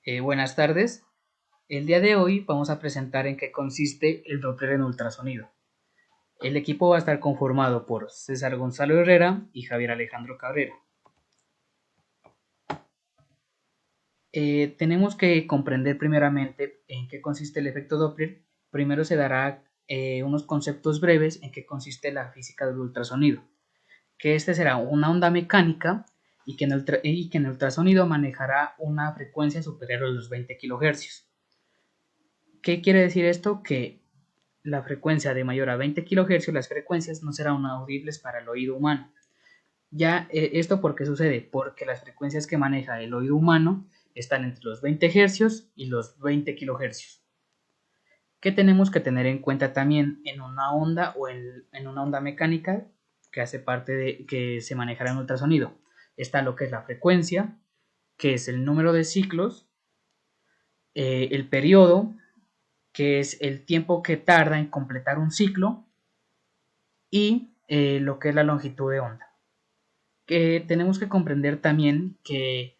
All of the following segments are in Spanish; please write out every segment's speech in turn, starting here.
Buenas tardes. El día de hoy vamos a presentar en qué consiste el Doppler en ultrasonido. El equipo va a estar conformado por César Gonzalo Herrera y Javier Alejandro Cabrera. Tenemos que comprender primeramente en qué consiste el efecto Doppler. Primero se dará unos conceptos breves en qué consiste la física del ultrasonido, que este será una onda mecánica y que en el ultrasonido manejará una frecuencia superior a los 20 kHz. ¿Qué quiere decir esto? Que la frecuencia de mayor a 20 kHz, las frecuencias no serán audibles para el oído humano. Ya, ¿esto por qué sucede? Porque las frecuencias que maneja el oído humano están entre los 20 Hz y los 20 kHz. ¿Qué tenemos que tener en cuenta también en una onda o en una onda mecánica que hace parte de que se manejará en ultrasonido? Está lo que es la frecuencia, que es el número de ciclos, el periodo, que es el tiempo que tarda en completar un ciclo, y lo que es la longitud de onda. Que tenemos que comprender también que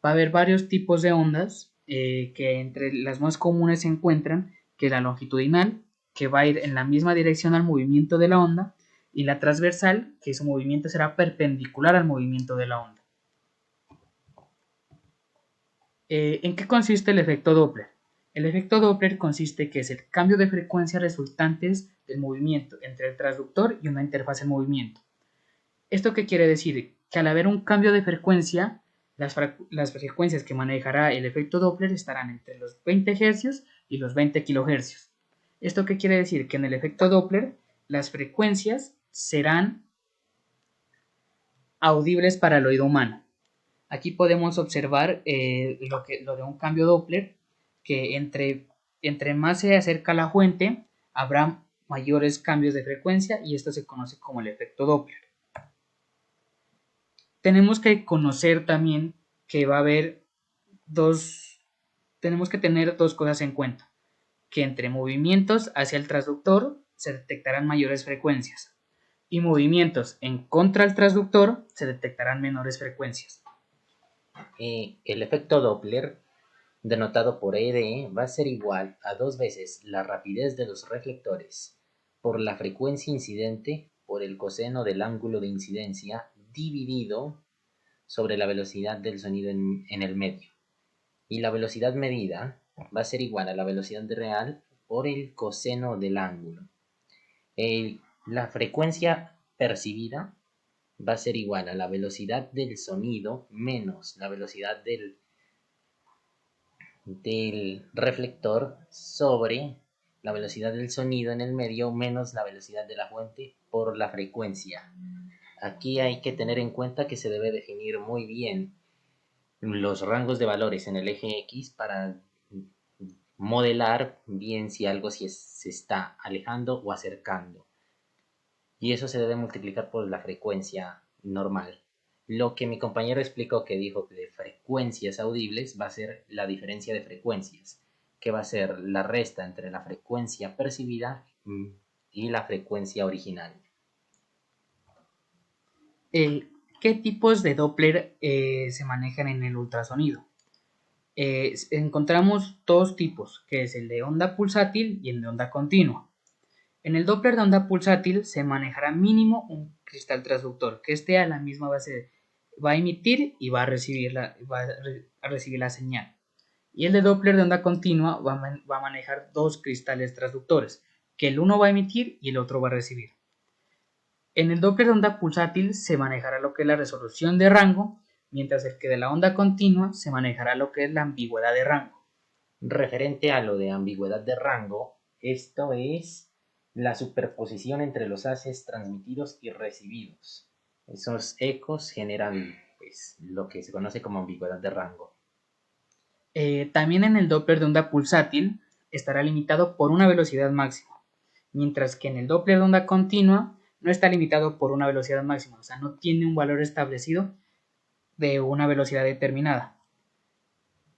va a haber varios tipos de ondas, que entre las más comunes se encuentran que la longitudinal, que va a ir en la misma dirección al movimiento de la onda, y la transversal, que su movimiento será perpendicular al movimiento de la onda. ¿En qué consiste el efecto Doppler? El efecto Doppler consiste que es el cambio de frecuencia resultantes del movimiento entre el transductor y una interfaz en movimiento. ¿Esto qué quiere decir? Que al haber un cambio de frecuencia, las frecuencias que manejará el efecto Doppler estarán entre los 20 Hz y los 20 kHz. ¿Esto qué quiere decir? Que en el efecto Doppler las frecuencias serán audibles para el oído humano. Aquí podemos observar lo de un cambio Doppler, que entre más se acerca la fuente, habrá mayores cambios de frecuencia y esto se conoce como el efecto Doppler. Tenemos que conocer también que va a haber tenemos que tener dos cosas en cuenta, que entre movimientos hacia el transductor se detectarán mayores frecuencias y movimientos en contra del transductor se detectarán menores frecuencias. El efecto Doppler, denotado por ED, va a ser igual a 2 veces la rapidez de los reflectores por la frecuencia incidente por el coseno del ángulo de incidencia dividido sobre la velocidad del sonido en el medio. Y la velocidad medida va a ser igual a la velocidad real por el coseno del ángulo. La frecuencia percibida va a ser igual a la velocidad del sonido menos la velocidad del reflector sobre la velocidad del sonido en el medio menos la velocidad de la fuente por la frecuencia. Aquí hay que tener en cuenta que se debe definir muy bien los rangos de valores en el eje X para modelar bien si algo se está alejando o acercando. Y eso se debe multiplicar por la frecuencia normal. Lo que mi compañero explicó, que dijo que de frecuencias audibles va a ser la diferencia de frecuencias, que va a ser la resta entre la frecuencia percibida y la frecuencia original. ¿Qué tipos de Doppler se manejan en el ultrasonido? Encontramos dos tipos, que es el de onda pulsátil y el de onda continua. En el Doppler de onda pulsátil se manejará mínimo un cristal transductor, que esté a la misma base, va a emitir y va a recibir la señal. Y el de Doppler de onda continua va a manejar dos cristales transductores, que el uno va a emitir y el otro va a recibir. En el Doppler de onda pulsátil se manejará lo que es la resolución de rango, mientras el que de la onda continua se manejará lo que es la ambigüedad de rango. Referente a lo de ambigüedad de rango, esto es la superposición entre los haces transmitidos y recibidos. Esos ecos generan pues, lo que se conoce como ambigüedad de rango. También en el Doppler de onda pulsátil estará limitado por una velocidad máxima, mientras que en el Doppler de onda continua no está limitado por una velocidad máxima, o sea, no tiene un valor establecido de una velocidad determinada.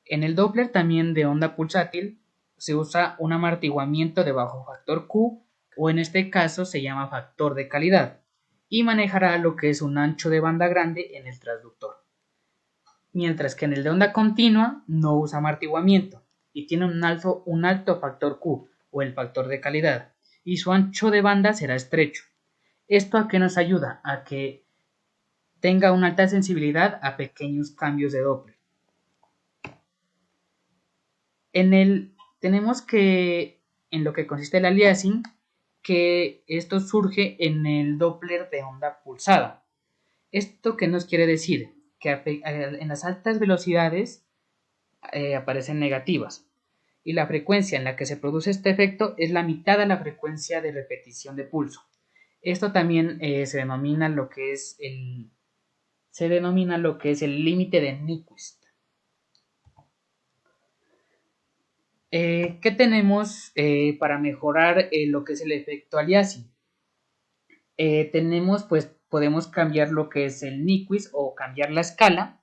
En el Doppler también de onda pulsátil se usa un amortiguamiento de bajo factor Q, o en este caso se llama factor de calidad, y manejará lo que es un ancho de banda grande en el transductor. mientras que en el de onda continua no usa amortiguamiento y tiene un alto factor Q o el factor de calidad y su ancho de banda será estrecho. ¿Esto a qué nos ayuda? A que tenga una alta sensibilidad a pequeños cambios de Doppler. Tenemos que, en lo que consiste el aliasing, que esto surge en el Doppler de onda pulsada. ¿Esto qué nos quiere decir? Que en las altas velocidades aparecen negativas y la frecuencia en la que se produce este efecto es la mitad de la frecuencia de repetición de pulso. Esto también se denomina lo que es el límite de Nyquist. ¿Qué tenemos para mejorar lo que es el efecto aliasing? Podemos cambiar lo que es el Nyquist o cambiar la escala,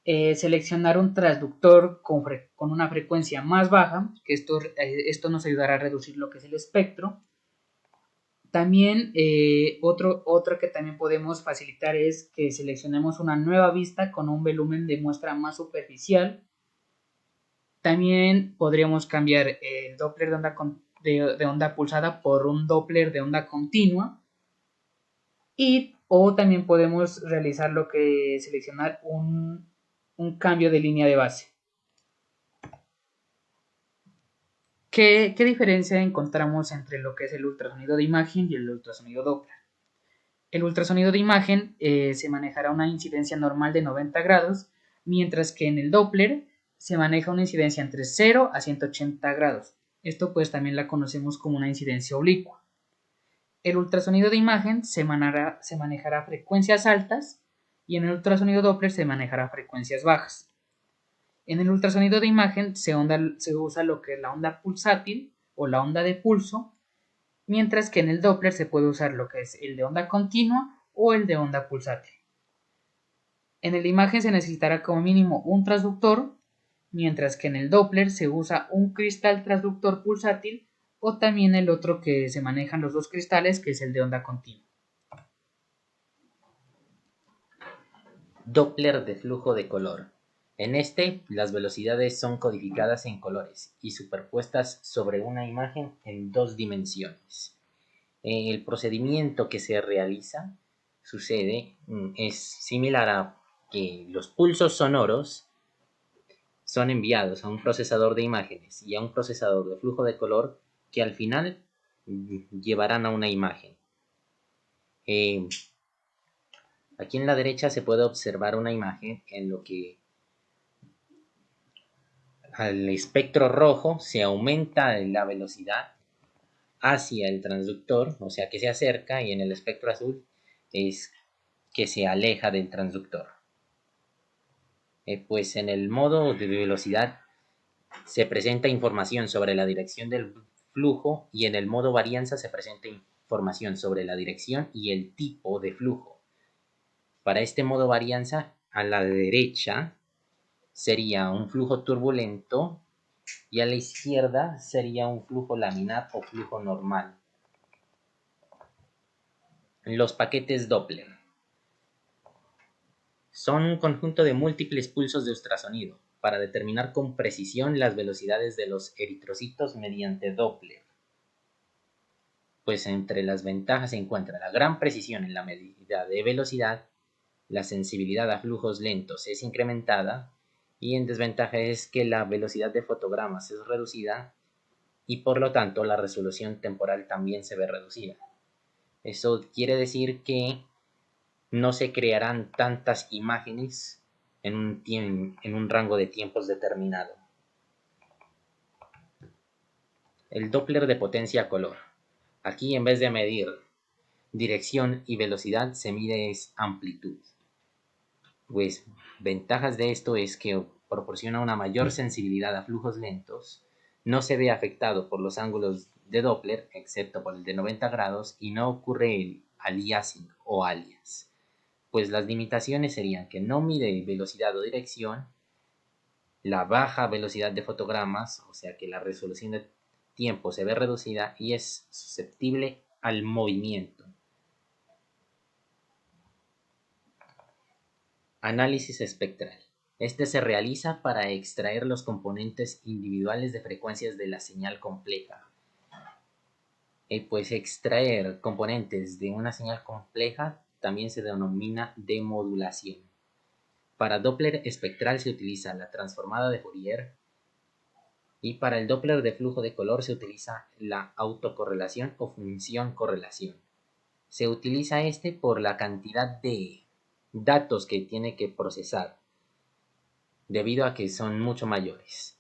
seleccionar un transductor con una frecuencia más baja, que esto nos ayudará a reducir lo que es el espectro. También otro que también podemos facilitar es que seleccionemos una nueva vista con un volumen de muestra más superficial. También podríamos cambiar el Doppler de onda pulsada por un Doppler de onda continua. O también podemos realizar lo que seleccionar un cambio de línea de base. ¿Qué diferencia encontramos entre lo que es el ultrasonido de imagen y el ultrasonido Doppler? El ultrasonido de imagen se manejará una incidencia normal de 90 grados, mientras que en el Doppler se maneja una incidencia entre 0 a 180 grados. Esto pues también la conocemos como una incidencia oblicua. El ultrasonido de imagen se manejará frecuencias altas y en el ultrasonido Doppler se manejará frecuencias bajas. En el ultrasonido de imagen se usa lo que es la onda pulsátil o la onda de pulso, mientras que en el Doppler se puede usar lo que es el de onda continua o el de onda pulsátil. En la imagen se necesitará como mínimo un transductor, mientras que en el Doppler se usa un cristal transductor pulsátil o también el otro que se manejan los dos cristales, que es el de onda continua. Doppler de flujo de color. En este, las velocidades son codificadas en colores y superpuestas sobre una imagen en dos dimensiones. El procedimiento que se realiza es similar a que los pulsos sonoros son enviados a un procesador de imágenes y a un procesador de flujo de color que al final llevarán a una imagen. Aquí en la derecha se puede observar una imagen en lo que al espectro rojo se aumenta la velocidad hacia el transductor, o sea que se acerca, y en el espectro azul es que se aleja del transductor. Pues en el modo de velocidad se presenta información sobre la dirección del flujo y en el modo varianza se presenta información sobre la dirección y el tipo de flujo. Para este modo varianza, a la derecha sería un flujo turbulento y a la izquierda sería un flujo laminar o flujo normal. Los paquetes Doppler son un conjunto de múltiples pulsos de ultrasonido para determinar con precisión las velocidades de los eritrocitos mediante Doppler. Pues entre las ventajas se encuentra la gran precisión en la medida de velocidad, la sensibilidad a flujos lentos es incrementada y en desventaja es que la velocidad de fotogramas es reducida y por lo tanto la resolución temporal también se ve reducida. Eso quiere decir que no se crearán tantas imágenes en un rango de tiempos determinado. El Doppler de potencia color. Aquí en vez de medir dirección y velocidad se mide amplitud. Pues ventajas de esto es que proporciona una mayor sensibilidad a flujos lentos, no se ve afectado por los ángulos de Doppler, excepto por el de 90 grados, y no ocurre el aliasing o alias. Pues las limitaciones serían que no mide velocidad o dirección, la baja velocidad de fotogramas, o sea que la resolución de tiempo se ve reducida y es susceptible al movimiento. Análisis espectral. Este se realiza para extraer los componentes individuales de frecuencias de la señal compleja. Pues extraer componentes de una señal compleja también se denomina demodulación. Para Doppler espectral se utiliza la transformada de Fourier y para el Doppler de flujo de color se utiliza la autocorrelación o función correlación. Se utiliza por la cantidad de datos que tiene que procesar, debido a que son mucho mayores.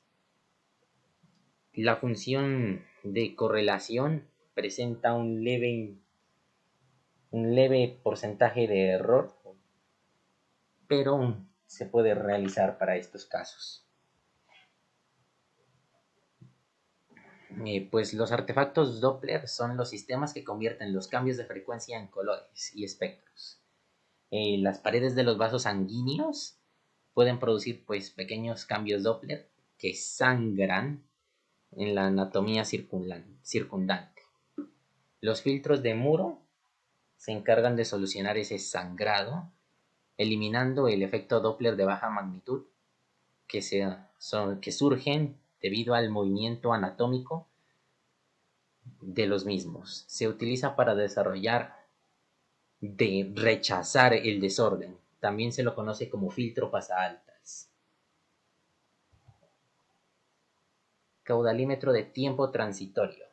La función de correlación presenta un leve porcentaje de error, pero se puede realizar para estos casos. Pues los artefactos Doppler son los sistemas que convierten los cambios de frecuencia en colores y espectros. Las paredes de los vasos sanguíneos pueden producir pues pequeños cambios Doppler que sangran en la anatomía circundante. Los filtros de muro se encargan de solucionar ese sangrado, eliminando el efecto Doppler de baja magnitud que surgen debido al movimiento anatómico de los mismos. Se utiliza para rechazar el desorden. También se lo conoce como filtro pasaaltas. Caudalímetro de tiempo transitorio.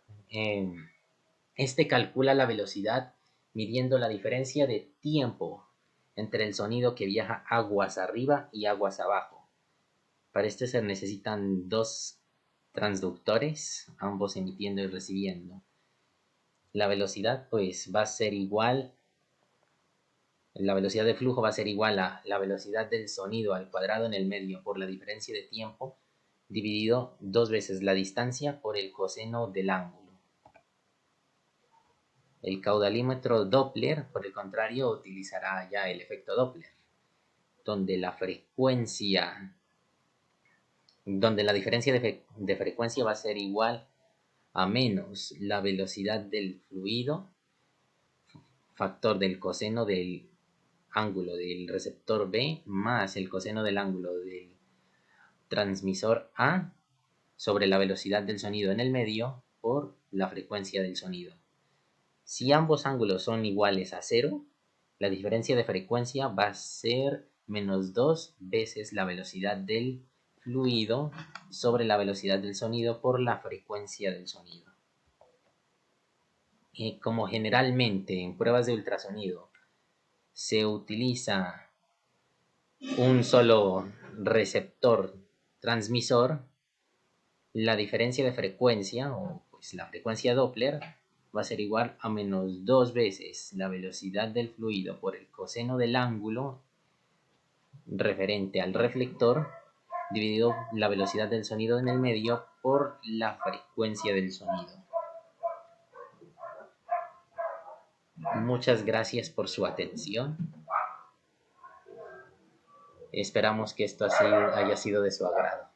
Este calcula la velocidad midiendo la diferencia de tiempo entre el sonido que viaja aguas arriba y aguas abajo. Para este se necesitan dos transductores, ambos emitiendo y recibiendo. La velocidad pues va a ser igual, la velocidad de flujo va a ser igual a la velocidad del sonido al cuadrado en el medio por la diferencia de tiempo dividido 2 veces la distancia por el coseno del ángulo. El caudalímetro Doppler, por el contrario, utilizará ya el efecto Doppler, donde la diferencia de frecuencia va a ser igual a menos la velocidad del fluido, factor del coseno del ángulo del receptor B más el coseno del ángulo del transmisor A sobre la velocidad del sonido en el medio por la frecuencia del sonido. Si ambos ángulos son iguales a 0, la diferencia de frecuencia va a ser menos 2 veces la velocidad del fluido sobre la velocidad del sonido por la frecuencia del sonido. Como generalmente en pruebas de ultrasonido se utiliza un solo receptor transmisor, la diferencia de frecuencia, o pues la frecuencia Doppler, va a ser igual a menos 2 veces la velocidad del fluido por el coseno del ángulo referente al reflector, dividido la velocidad del sonido en el medio por la frecuencia del sonido. Muchas gracias por su atención. Esperamos que esto haya sido de su agrado.